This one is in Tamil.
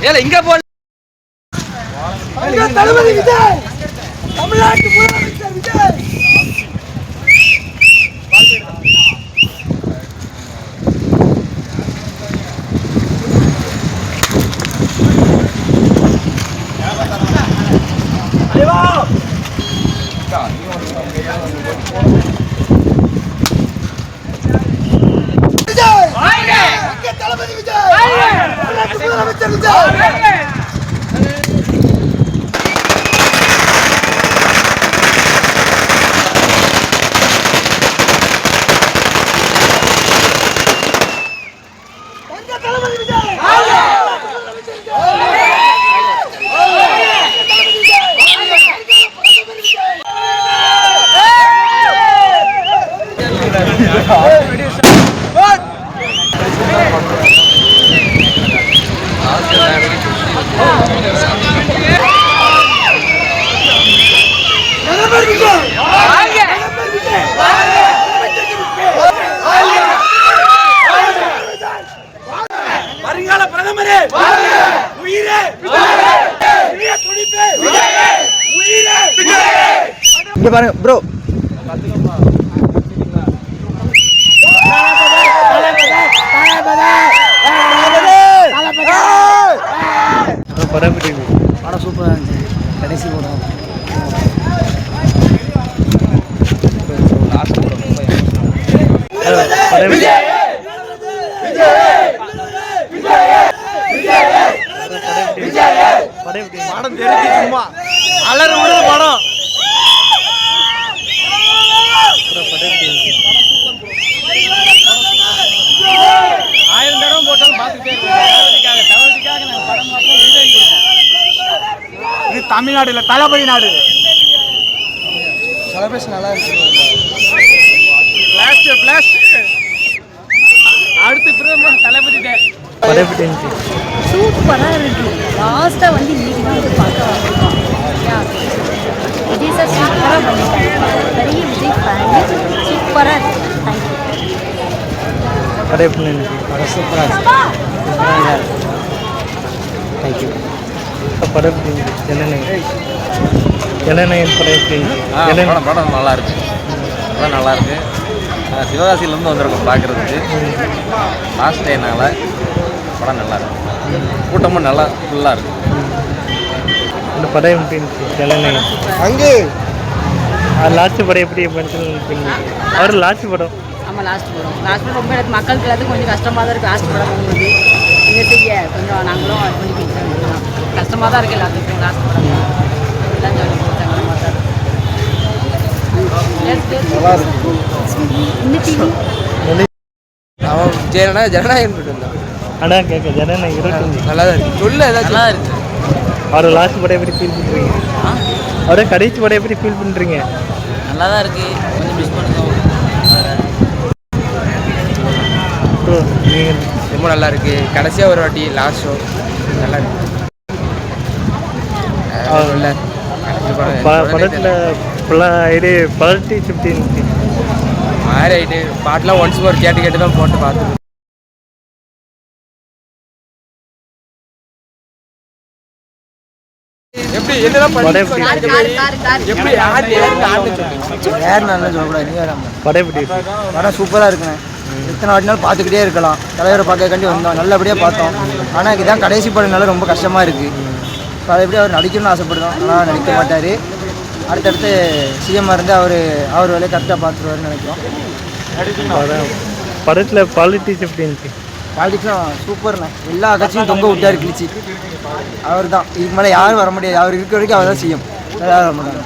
ஏல இங்க போ. தளபதி விஜய் தமிழ்நாட்டு முதலமைச்சர் விஜய். தளபதி விஜய் முதலமைச்சர் விஜய். வருங்கால பிரதமரே உயிரே துடிப்பே உயிரே. இங்க பாருங்க ப்ரோ. படம் சூப்பராக இருந்துச்சு. கடைசி படம் படம் தெரிஞ்சு சும்மா அலற விடுற படம். ஆயிரம் தடவை போட்டாலும் பார்த்துட்டே இது தமிழ்நாடு இல்ல, தளபதி நாடு. செலிப்ரேஷன் நல்லா இருக்கு. அடுத்து தளபதி சூப்பராக இருக்கு. லாஸ்ட்டாக வந்து இன்னைக்கு தான் வந்து பார்க்க வந்திருக்கோம். விஜய் சார் சூப்பராக பண்ணிட்டாங்க. பெரிய விஜய் ஃபேன். சூப்பராக இருக்கு. தேங்க்யூ. படம் சூப்பராக இருக்கு. தேங்க்யூ. படம் நல்லா இருக்கு. படம் நல்லா இருக்கு. சிவகாசியிலேருந்து வந்திருக்கோம் பார்க்குறதுக்கு. லாஸ்ட் டேனால படம் நல்லா இருக்கு. கூட்டமும் நல்லா ஃபுல்லாக இருக்கு. இந்த படம் அங்கே லாஸ்ட் படம் எப்படி அவர் லாஸ்ட் படம். ஆமாம், லாஸ்ட் படம் ரொம்ப எனக்கு மக்களுக்கு எல்லாத்துக்கும் கொஞ்சம் கஷ்டமாக தான் இருக்குது. லாஸ்ட் படம் வந்து இங்கே செய்ய கொஞ்சம் நாங்களும் கொஞ்சம் கஷ்டமாக தான் இருக்குது எல்லாத்துக்கும். லாஸ்ட் படம் எல்லாம் சொல்லி சங்கடமாக தான் ஜனநாயகம் அதான் கேட்க ஜனநாயகம் நல்லா தான் இருக்கு. சொல்ல ஏதாச்சும் நல்லா இருக்கு. அவர் லாஸ்ட் படம் எப்படி ஃபீல் பண்ணுறீங்க? அவரே கடைசி படம் எப்படி ஃபீல் பண்ணுறீங்க? நல்லா தான் இருக்கு. கொஞ்சம் மிஸ் பண்ணுங்க. ரொம்ப நல்லா இருக்கு. கடைசியாக ஒரு வாட்டி லாஸ்ட் ஷோ நல்லா இருக்கு. படத்தில் இது பாலிட்டிக்ஸ் எப்படி இருந்துச்சு? மாறி ஆகிட்டு பாட்டெலாம் ஒன்ஸ் மோர் கேட்டு தான் போட்டு பார்த்து. எப்படி என்னதான் படம் சூப்பராக இருக்குண்ணே. எத்தனை வாட்டினாலும் பார்த்துக்கிட்டே இருக்கலாம். தலைவரை பார்க்கக்காண்டி வந்தோம், நல்லபடியாக பார்த்தோம். ஆனால் இதுதான் கடைசி படம்னால ரொம்ப கஷ்டமாக இருக்குது. இப்போ அதை எப்படி அவர் நடிக்கணும்னு ஆசைப்படுறோம், ஆனால் நடிக்க மாட்டார். அடுத்தடுத்து சிஎம்மாக இருந்து அவர் வேலையை கரெக்டாக பார்த்துருவாருன்னு நினைக்கிறோம். படத்தில் பாலிட்டிக்ஸ் எப்படி இருந்துச்சு? பாலிடிக்ஸ்லாம் சூப்பர்ண்ணே. எல்லா கட்சியும் தொங்க விட்டார் கிழிச்சு. அவர் தான் இதுக்கு மேலே யாரும் வர முடியாது. அவர் இருக்கிற வரைக்கும் அவர் தான் சிஎம். யாரும் வர மாட்டாங்க.